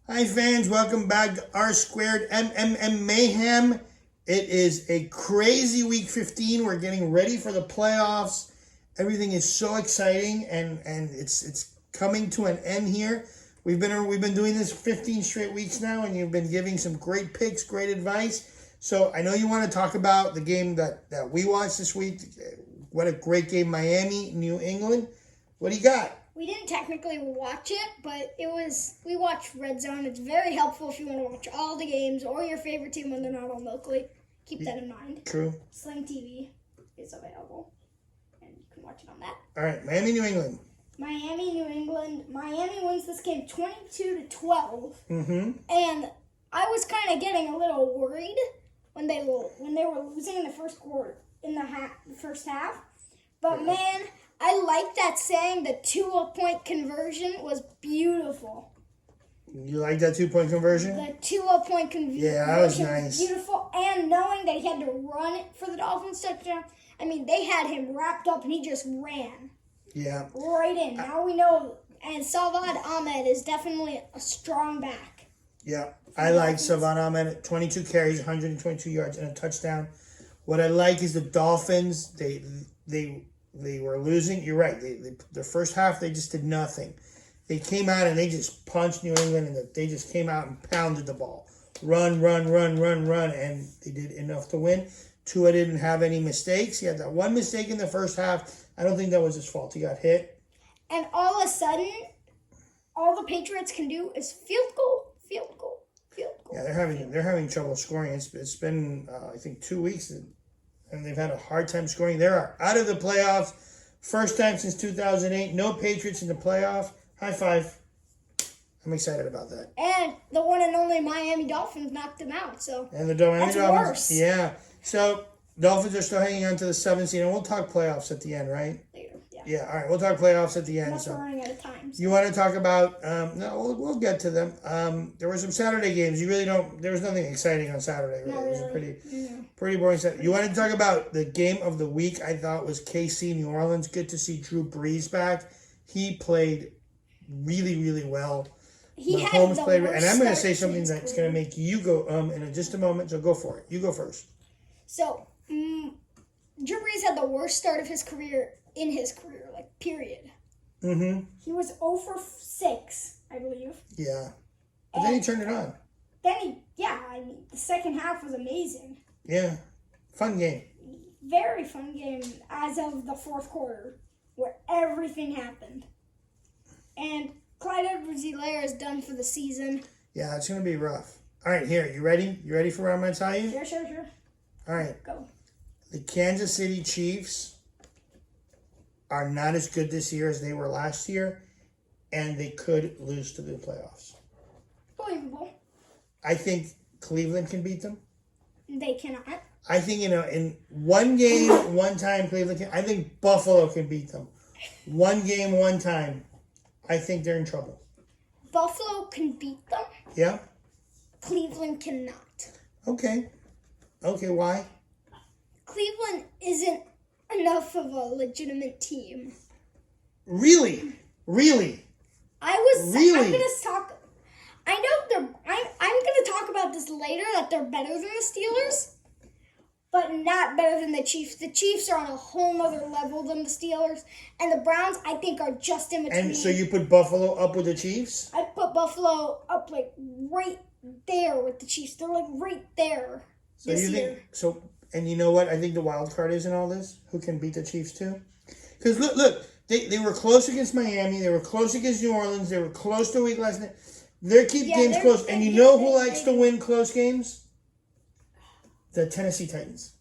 Hi fans, welcome back to R Squared MMMayhem. It is a crazy week 15. We're getting ready for the playoffs. Everything is so exciting and it's coming to an end here. We've been doing this 15 straight weeks now, and you've been giving some great picks, great advice. So I know you want to talk about the game that we watched this week. What a great game, Miami, New England. What do you got? We didn't technically watch it, but we watched Red Zone. It's very helpful if you want to watch all the games or your favorite team when they're not on locally. Keep that in mind. True. Sling TV is available, and you can watch it on that. All right, Miami, New England. Miami, New England. Miami wins this game 22-12. Mm-hmm. And I was kind of getting a little worried when they were losing in the first quarter, in the first half. But man, I like that saying. The 2-point conversion was beautiful. You like that 2-point conversion? The 2-point conversion. Yeah, that was nice. Beautiful. And knowing that he had to run it for the Dolphins touchdown. I mean, they had him wrapped up and he just ran. Yeah. Right in. Now we know. And Salvador Ahmed is definitely a strong back. Yeah. I like Salvador Ahmed. 22 carries, 122 yards, and a touchdown. What I like is the Dolphins. They were losing. You're right. The first half, they just did nothing. They came out and they just punched New England, and they just came out and pounded the ball. Run, and they did enough to win. Tua didn't have any mistakes. He had that one mistake in the first half. I don't think that was his fault. He got hit. And all of a sudden, all the Patriots can do is field goal. Yeah, they're having trouble scoring. It's been I think 2 weeks, and they've had a hard time scoring. They're out of the playoffs. First time since 2008. No Patriots in the playoff. High five. I'm excited about that. And the one and only Miami Dolphins knocked them out. So and the Miami Dolphins. Worse. Yeah. So Dolphins are still hanging on to the 7th seed, and we'll talk playoffs at the end, right? Later. Yeah. All right. We'll talk playoffs at the end. We're running out of time. So. You want to talk about? No, we'll get to them. There were some Saturday games. You really don't. There was nothing exciting on Saturday. Really. Not It was a really. pretty boring Saturday. You want to talk about the game of the week? I thought was KC New Orleans. Good to see Drew Brees back. He played really well. Mahomes played, and I'm going to say something that's going to make you go in just a moment. So go for it. You go first. So Drew Brees had the worst start of his career in his career, like period. Mm-hmm. He was 0 for 6, I believe. Yeah, but then he turned it on. The second half was amazing. Yeah, fun game. Very fun game as of the fourth quarter, where everything happened. And Clyde Edwards-Helaire is done for the season. Yeah, it's going to be rough. All right, here, you ready? You ready for what I'm going to tell you? Sure. All right. Go. The Kansas City Chiefs are not as good this year as they were last year, and they could lose to the playoffs. Believable. I think Cleveland can beat them. They cannot. I think, in one game, one time, Cleveland can. I think Buffalo can beat them. One game, one time. I think they're in trouble. Buffalo can beat them. Yeah? Cleveland cannot. Okay, why? Cleveland isn't enough of a legitimate team. Really? I'm gonna talk. I know I'm gonna talk about this later. That they're better than the Steelers, but not better than the Chiefs. The Chiefs are on a whole nother level than the Steelers, and the Browns I think are just in between. And so you put Buffalo up with the Chiefs? I put Buffalo up like right there with the Chiefs. They're like right there. So you think so? And you know what? I think the wild card is in all this. Who can beat the Chiefs too? Because look, they were close against Miami. They were close against New Orleans. They were close to a week last night. They keep games close. And you know who likes to win close games? The Tennessee Titans.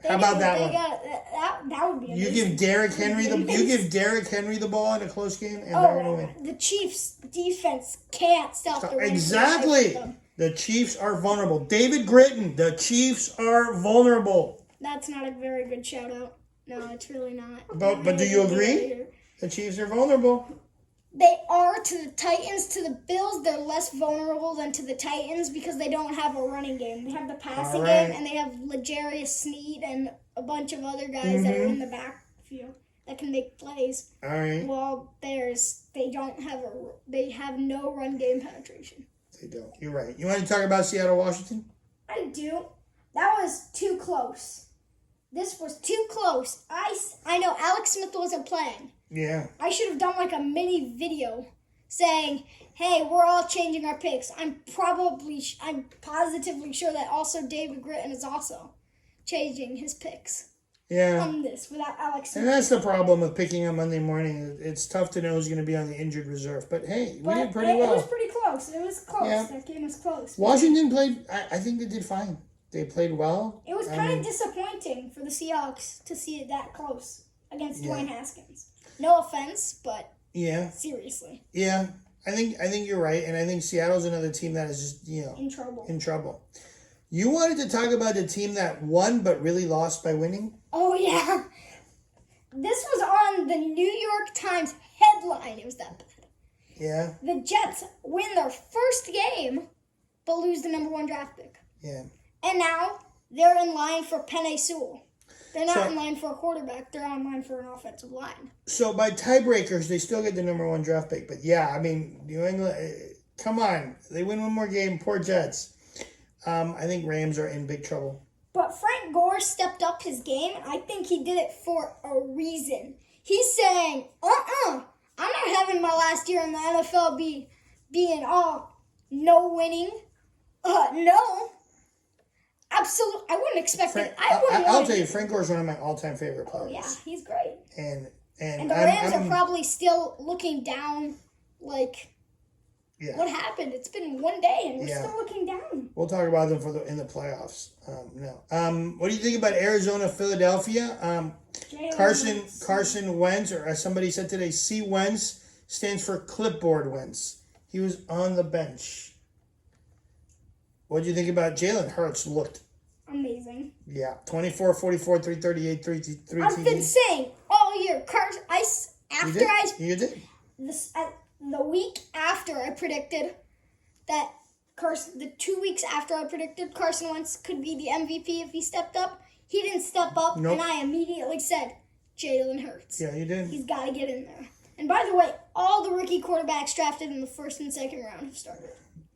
How about that one? That would be amazing. You give Derrick Henry the ball in a close game, and they're going to win. The Chiefs' defense can't stop the run. Exactly. The Chiefs are vulnerable. David Gritton, the Chiefs are vulnerable. That's not a very good shout out. No, it's really not. But do you agree? The Chiefs are vulnerable. They are to the Titans. To the Bills, they're less vulnerable than to the Titans because they don't have a running game. They have the passing game, and they have L'Jarius Sneed and a bunch of other guys that are in the backfield that can make plays. All right. While they have no run game penetration. They don't. You're right. You want to talk about Seattle, Washington? I do. That was too close. This was too close. I know Alex Smith wasn't playing. Yeah. I should have done like a mini video saying, hey, we're all changing our picks. I'm positively sure that also David Gritton is also changing his picks. Yeah. On this without Alex Smith. And that's the problem with picking on Monday morning. It's tough to know who's going to be on the injured reserve. But hey, we did pretty well. It was pretty close. It was close. Yeah. That game was close. Washington played, I think they did fine. They played well. It was kind of disappointing for the Seahawks to see it that close against Dwayne Haskins. No offense, but seriously. Yeah. I think you're right, and I think Seattle's another team that is just, in trouble. You wanted to talk about the team that won but really lost by winning? Oh, yeah. This was on the New York Times headline. It was that bad. Yeah. The Jets win their first game, but lose the number 1 draft pick. Yeah. And now they're in line for Penei Sewell. They're not in line for a quarterback. They're in line for an offensive line. So by tiebreakers, they still get the number 1 draft pick. But yeah, I mean, New England, come on. They win one more game. Poor Jets. I think Rams are in big trouble. But Frank Gore stepped up his game. I think he did it for a reason. He's saying, I'm not having my last year in the NFL being all no winning. No. Absolutely. I wouldn't expect it. I'll tell you, Frank Gore's one of my all-time favorite players. Oh, yeah, he's great. And the Rams are probably still looking down, like, what happened? It's been one day, and we're still looking down. We'll talk about them in the playoffs. What do you think about Arizona, Philadelphia? Carson Wentz, or as somebody said today, C. Wentz stands for clipboard Wentz. He was on the bench. What do you think about Jalen Hurts? Looked amazing. Yeah, 24, 44, 338, 3 I've been saying all year, You did? The week after I predicted that the 2 weeks after I predicted Carson Wentz could be the MVP if he stepped up, he didn't step up, and I immediately said, Jalen Hurts. Yeah, you did. He's got to get in there. And by the way, all the rookie quarterbacks drafted in the first and second round have started.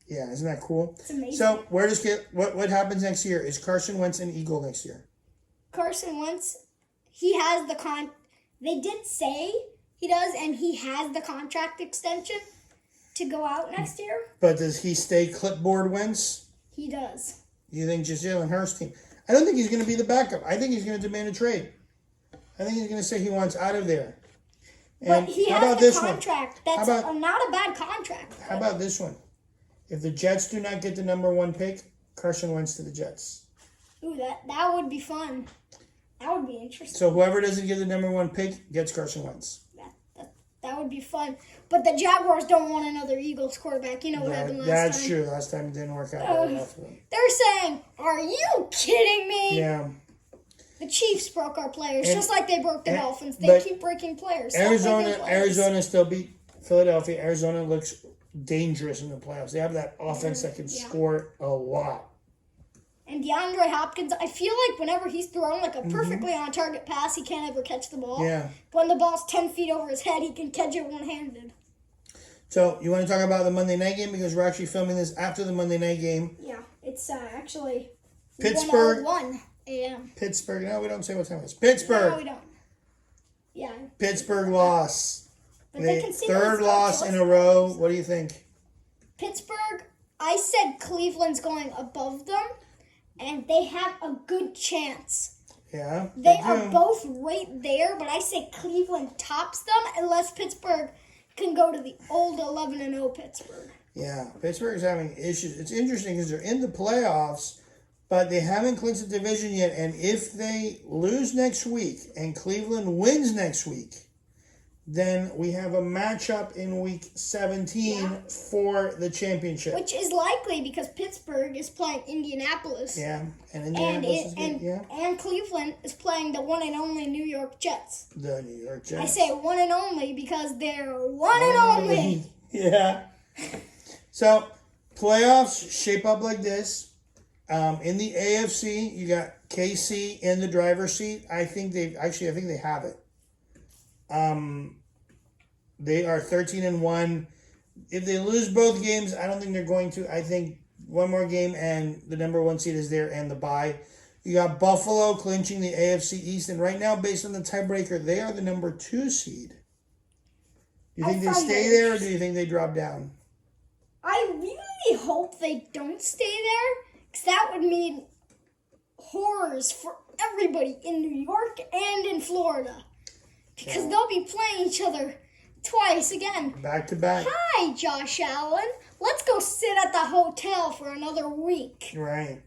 Yeah, isn't that cool? It's amazing. So, what happens next year? Is Carson Wentz an Eagle next year? Carson Wentz, he has they did say he does, and he has the contract extension to go out next year. But does he stay clipboard Wentz? He does. You think just Jalen Hurts team? I don't think he's going to be the backup. I think he's going to demand a trade. I think he's going to say he wants out of there. And but he has the contract. That's not a bad contract. How about this one? If the Jets do not get the number 1 pick, Carson Wentz to the Jets. Ooh, that would be fun. That would be interesting. So whoever doesn't get the number 1 pick gets Carson Wentz. That would be fun. But the Jaguars don't want another Eagles quarterback. You know what happened last time. That's true. Last time it didn't work out very well for them. They're saying, are you kidding me? Yeah. The Chiefs broke our players, just like they broke the Dolphins. They keep breaking players. Arizona still beat Philadelphia. Arizona looks dangerous in the playoffs. They have that offense that can score a lot. And DeAndre Hopkins, I feel like whenever he's throwing like a perfectly on target pass, he can't ever catch the ball. Yeah. But when the ball's 10 feet over his head, he can catch it one-handed. So, you want to talk about the Monday night game? Because we're actually filming this after the Monday night game. Yeah, it's actually Pittsburgh. 1:01 a.m. Pittsburgh. No, we don't say what time it is. Pittsburgh. No, we don't. Yeah. Pittsburgh loss. But they can see third loss in a row. What do you think? Pittsburgh, I said Cleveland's going above them, and they have a good chance. Yeah. They are both right there, but I say Cleveland tops them unless Pittsburgh can go to the old 11-0 Pittsburgh. Yeah, Pittsburgh's having issues. It's interesting because they're in the playoffs, but they haven't clinched the division yet. And if they lose next week and Cleveland wins next week, then we have a matchup in week 17 for the championship. Which is likely because Pittsburgh is playing Indianapolis. Yeah, and Indianapolis is good. And Cleveland is playing the one and only New York Jets. The New York Jets. I say one and only because they're one and only. Yeah. So, playoffs shape up like this. In the AFC, you got KC in the driver's seat. I think they have it. They are 13-1. if they lose both games, I don't think they're going to. I think one more game and the number 1 seed is there and the bye. You got Buffalo clinching the AFC East, and right now, based on the tiebreaker, they are the number 2 seed. Do you think they stay there, or do you think they drop down? I really hope they don't stay there, because that would mean horrors for everybody in New York and in Florida. Because they'll be playing each other twice again. Back to back. Hi, Josh Allen. Let's go sit at the hotel for another week. Right.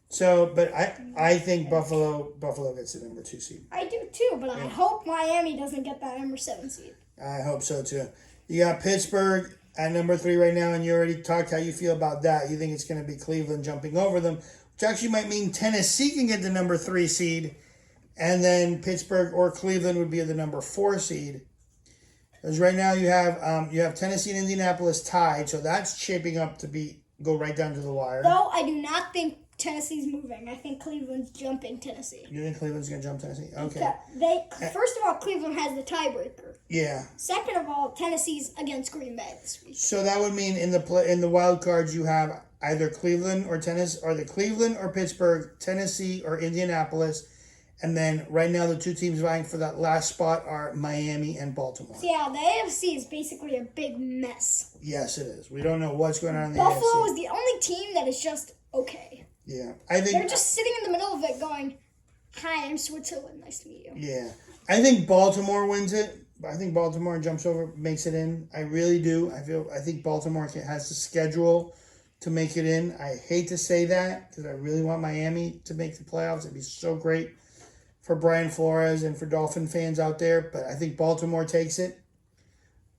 So, but I think Buffalo gets the number 2 seed. I do too, but I hope Miami doesn't get that number 7 seed. I hope so too. You got Pittsburgh at number 3 right now, and you already talked how you feel about that. You think it's going to be Cleveland jumping over them, which actually might mean Tennessee can get the number 3 seed, and then Pittsburgh or Cleveland would be the number 4 seed. Because right now you have Tennessee and Indianapolis tied, so that's shaping up to go right down to the wire. No, I do not think Tennessee's moving. I think Cleveland's jumping Tennessee. You think Cleveland's going to jump Tennessee? Okay. First of all, Cleveland has the tiebreaker. Yeah. Second of all, Tennessee's against Green Bay this week. So that would mean in the wild cards you have either Cleveland or Tennessee, or the Cleveland or Pittsburgh, Tennessee or Indianapolis, and then right now the 2 teams vying for that last spot are Miami and Baltimore. So yeah, the AFC is basically a big mess. Yes, it is. We don't know what's going on in the Buffalo AFC. is the only team that is just okay. Yeah, I think they're just sitting in the middle of it, going, "Hi, I'm Switzerland. Nice to meet you." Yeah, I think Baltimore wins it. I think Baltimore jumps over, makes it in. I really do. I think Baltimore has the schedule to make it in. I hate to say that because I really want Miami to make the playoffs. It'd be so great for Brian Flores and for Dolphin fans out there. But I think Baltimore takes it.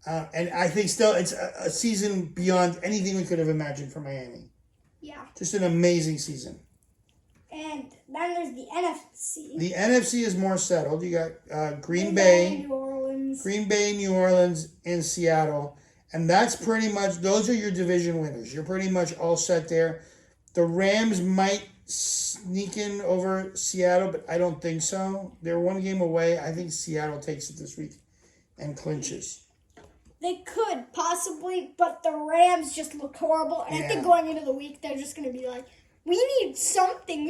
And I think still it's a season beyond anything we could have imagined for Miami. Yeah. Just an amazing season. And then there's the NFC. The NFC is more settled. You got Green Bay, New Orleans. Green Bay, New Orleans, and Seattle. And that's pretty much, those are your division winners. You're pretty much all set there. The Rams might sneak in over Seattle, but I don't think so. They're 1 game away. I think Seattle takes it this week and clinches. They could possibly, but the Rams just look horrible. And I think going into the week, they're just going to be like, we need something.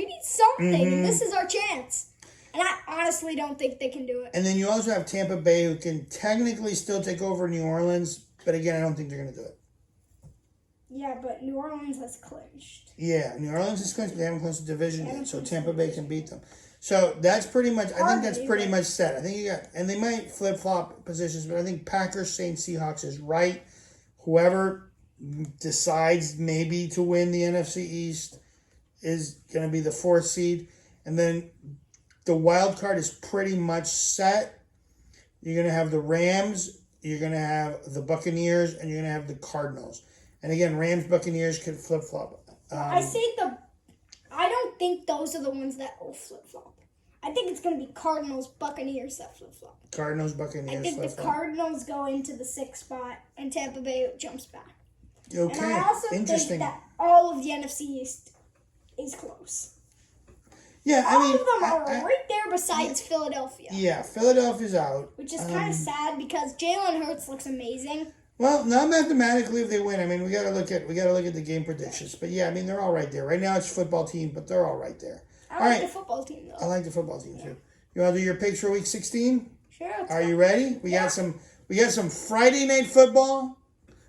And this is our chance. And I honestly don't think they can do it. And then you also have Tampa Bay, who can technically still take over New Orleans, but again, I don't think they're going to do it. Yeah, but New Orleans has clinched. Yeah, New Orleans has clinched, but they haven't clinched the division yet, so Tampa Bay can beat them. So that's pretty much, I think that's pretty much set. I think you got, and they might flip-flop positions, but I think Packers, Saints, Seahawks is right. Whoever decides maybe to win the NFC East is going to be the 4th seed. And then the wild card is pretty much set. You're going to have the Rams, you're going to have the Buccaneers, and you're going to have the Cardinals. And again, Rams, Buccaneers could flip-flop. I don't think those are the ones that will flip-flop. I think it's going to be Cardinals, Buccaneers that flip-flop. Cardinals, Buccaneers, I think flip-flop. the Cardinals go into the 6th spot, and Tampa Bay jumps back. Okay, And I also interesting. think that all of the NFC East is close. Yeah, All of them are right there besides Philadelphia. Yeah, Philadelphia's out. Which is kind of sad because Jalen Hurts looks amazing. Well, not mathematically if they win. I mean, we gotta look at the game predictions. But yeah, I mean they're all right there. Right now it's football team, but they're all right there. I like the football team though. I like the football team too. You wanna do your picks for week 16? Sure. Are you ready? We got some Friday night football,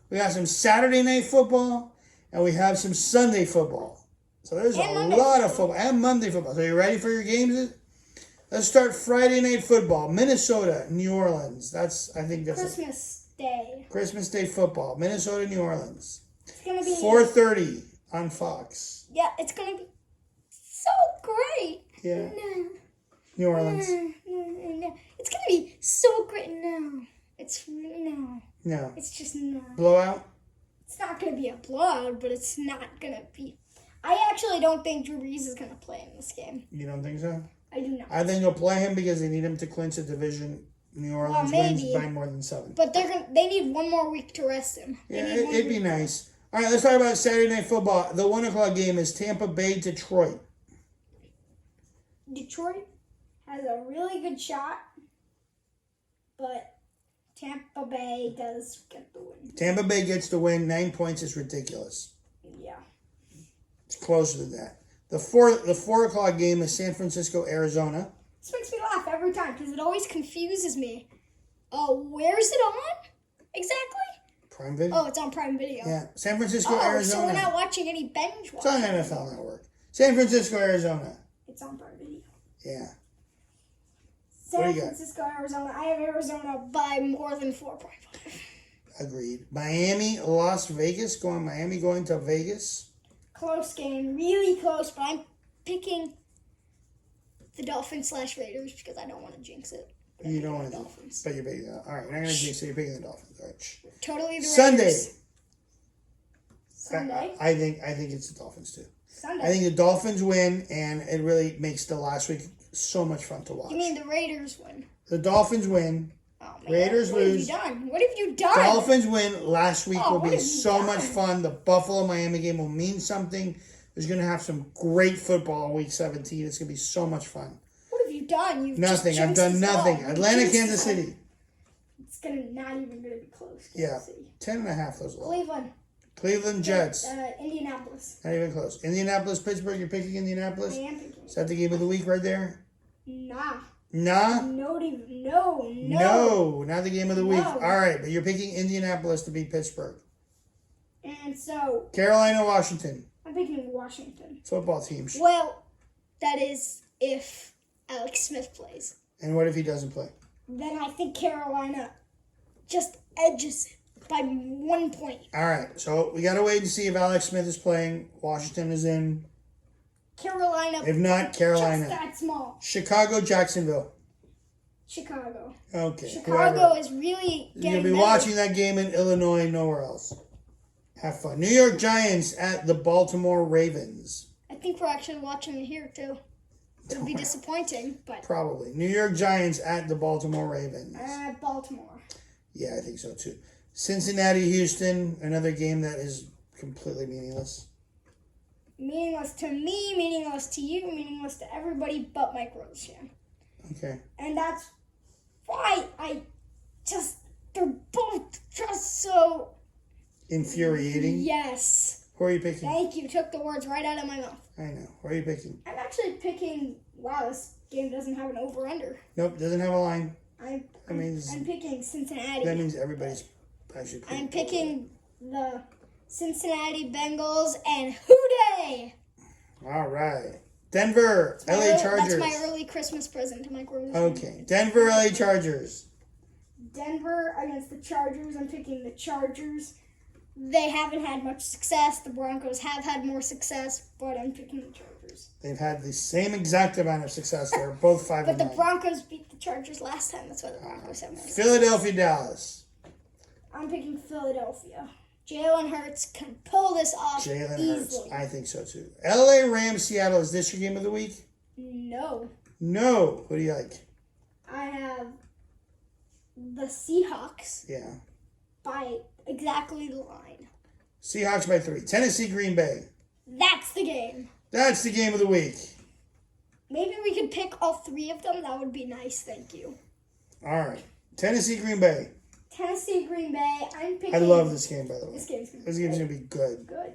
we got some Saturday night football, and we have some Sunday football. So there's a lot of football and Monday football. So you ready for your games? Let's start Friday night football. Minnesota, New Orleans. I think that's Christmas Day. Christmas Day football. Minnesota, New Orleans. It's gonna be 4:30 on Fox. Yeah, it's gonna be so great. Yeah. No. New Orleans. No. It's gonna be so great. No. No. It's just no. Blowout? It's not gonna be a blowout, but it's not gonna be. I actually don't think Drew Brees is gonna play in this game. You don't think so? I do not. I think they'll play him because they need him to clinch a division. New Orleans wins by more than 7. But they need 1 more week to rest him. Yeah, it'd be nice. All right, let's talk about Saturday Night Football. The 1 o'clock game is Tampa Bay, Detroit. Detroit has a really good shot, but Tampa Bay does get the win. Tampa Bay gets the win. 9 points is ridiculous. Yeah. It's closer than that. The 4 o'clock game is San Francisco, Arizona. This makes me laugh every time because it always confuses me. Where's it on exactly? Prime Video? Oh, it's on Prime Video. Yeah. San Francisco, So Arizona. we're not watching any binge It's on watching. NFL Network. San Francisco, Arizona. It's on Prime Video. Yeah. San What do you got? Francisco, Arizona. I have Arizona by more than 4.5. Agreed. Miami, Las Vegas. Miami going to Vegas. Close game. Really close, but I'm picking the Dolphins/Raiders because I don't want to jinx it. You don't want to Dolphins. But you're picking all right, you're not going to jinx it. You're picking the Dolphins. All right. Totally the Sunday. Raiders. Sunday. I think it's the Dolphins too. Sunday. I think the Dolphins win, and it really makes the last week so much fun to watch. You mean the Raiders win? The Dolphins win. Oh, man. Raiders lose. What have you done? What have you done? Dolphins win. Last week will what be have you so done? much fun. The Buffalo-Miami game will mean something. There's going to have some great football in Week 17. It's going to be so much fun. What have you done? You've Nothing. Just I've done jinxed us nothing. all. Atlanta, Jinxed Kansas us all. City. It's not even gonna be close. Yeah. Kansas City. 10.5 those low. Cleveland. Cleveland Jets. Indianapolis. Not even close. Indianapolis, Pittsburgh. You're picking I Indianapolis? am picking. Is that the game of the week right there? Nah. Nah? No. Not the game of the week. No. All right, but you're picking Indianapolis to beat Pittsburgh. And so Carolina, Washington. I'm picking Washington. Football teams. Well, that is if Alex Smith plays. And what if he doesn't play? Then I think Carolina just edges it by 1 point. All right, so we got to wait and see if Alex Smith is playing. Washington is in. Carolina. If not, Carolina. Just that small. Chicago, Jacksonville. Chicago. Okay. Chicago whoever. is really You'll getting be better. watching that game in Illinois, nowhere else. Have fun. New York Giants at the Baltimore Ravens. I think we're actually watching it here too. It'll be disappointing, but Probably. New York Giants at the Baltimore Ravens. Baltimore. Yeah, I think so too. Cincinnati, Houston, another game that is completely meaningless. Meaningless to me, meaningless to you, meaningless to everybody but Mike Roshan. Okay. And that's why they're both just so... Infuriating. Yes. Who are you picking? Thank you. Took the words right out of my mouth. I know. Who are you picking? I'm actually picking... Wow, this game doesn't have an over-under. Nope, doesn't have a line. I'm means- picking Cincinnati. That means everybody's actually I'm picking the Cincinnati Bengals and Houday. All right. Denver, LA Chargers. That's my early Christmas present to Mike Roshan. Okay. Denver, LA Chargers. Denver against the Chargers. I'm picking the Chargers. They haven't had much success. The Broncos have had more success, but I'm picking the Chargers. They've had the same exact amount of success. They're both 5-9. But the Broncos beat the Chargers last time. That's why the Broncos have more success. Philadelphia, Dallas. I'm picking Philadelphia. Jalen Hurts can pull this off Jalen easily. Hurts. I think so too. LA Rams, Seattle. Is this your game of the week? No. No. Who do you like? I have the Seahawks Yeah. by exactly the line. Seahawks by 3. Tennessee, Green Bay. That's the game. That's the game of the week. Maybe we could pick all three of them. That would be nice. Thank you. All right. Tennessee, Green Bay. Tennessee, Green Bay. I'm picking. I love this game, by the way. This game's gonna be This game's going to be good. good.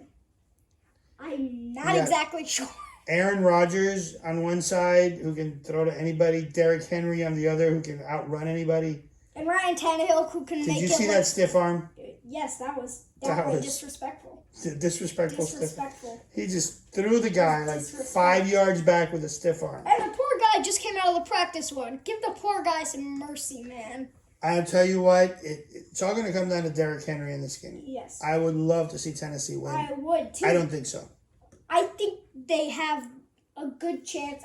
I'm not Yeah. exactly sure. Aaron Rodgers on one side, who can throw to anybody. Derrick Henry on the other, who can outrun anybody. And Ryan Tannehill, who can Did make you it see look... that stiff arm? Yes, that was That definitely was- disrespectful. Disrespectful stiff. Disrespectful. He just threw the guy like Disrespect. 5 yards back with a stiff arm. And the poor guy just came out of the practice one. Give the poor guy some mercy, man. I'll tell you what, it's all going to come down to Derrick Henry in this game. Yes. I would love to see Tennessee win. I would, too. I don't think so. I think they have a good chance.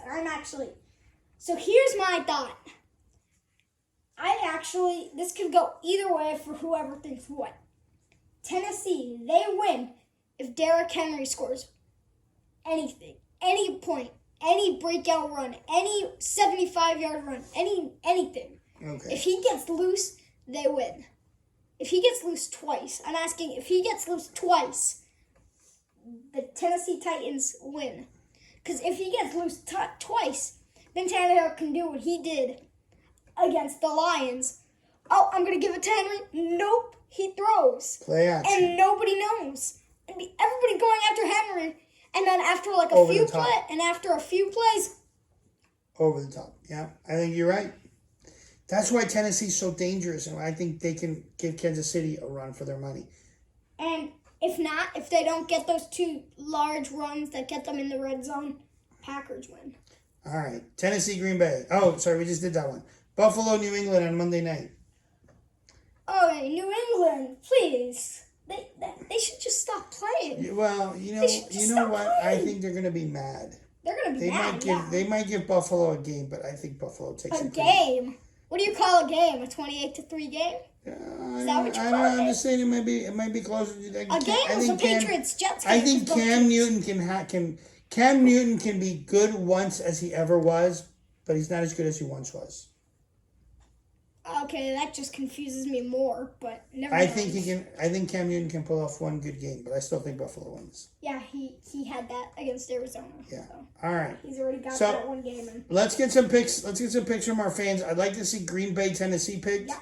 So here's my thought. This could go either way for whoever thinks what. Tennessee, they win if Derrick Henry scores anything, any point, any breakout run, any 75-yard run, anything. Okay. If he gets loose, they win. If he gets loose twice, I'm asking if he gets loose twice, the Tennessee Titans win. Because if he gets loose twice, then Tannehill can do what he did against the Lions, Oh, I'm going to give it to Henry. Nope. He throws. Play action. And nobody knows. And everybody's going after Henry. And then after like Over the top. after a few plays. Over the top. Yeah, I think you're right. That's why Tennessee's so dangerous, and I think they can give Kansas City a run for their money. And if they don't get those 2 large runs that get them in the red zone, Packers win. All right. Tennessee, Green Bay. Oh, sorry, we just did that one. Buffalo, New England on Monday night. Oh, New England, please. They should just stop playing. Well, you know what? I think they're going to be mad. They're going to be mad, They might give Buffalo a game, but I think Buffalo takes a game. What do you call a game? A 28-3 game? Is that what you call it? I'm just saying it might be closer to A game was the Patriots-Jets game. I think Cam Newton Cam Newton can be good once as he ever was, but he's not as good as he once was. Okay, that just confuses me more, but never I mind. think Cam Newton can pull off one good game, but I still think Buffalo wins. Yeah, he had that against Arizona. Yeah. So All right. he's already got that one game in. Let's get some picks. Let's get some picks from our fans. I'd like to see Green Bay, Tennessee picked. Yeah.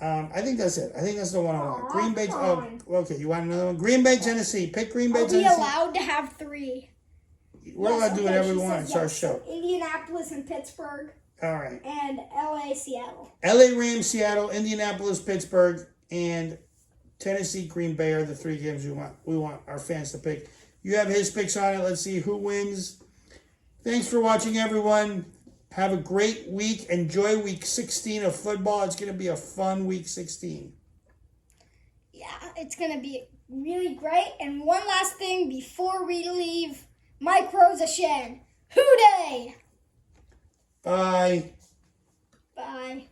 I think that's it. I think that's the one I want. Green Bay. Fine. Oh, okay. You want another one? Green Bay, Tennessee. Pick Green Bay, Tennessee. Are we allowed to have 3? We're allowed to do whatever we she want. says It's our yes. show. So Indianapolis and Pittsburgh. All right. And LA, Seattle. LA Rams, Seattle, Indianapolis, Pittsburgh, and Tennessee, Green Bay are the 3 games we want our fans to pick. You have his picks on it. Let's see who wins. Thanks for watching, everyone. Have a great week. Enjoy week 16 of football. It's going to be a fun week 16. Yeah, it's going to be really great. And one last thing before we leave. Mike Rosashan. Hooday! Bye. Bye.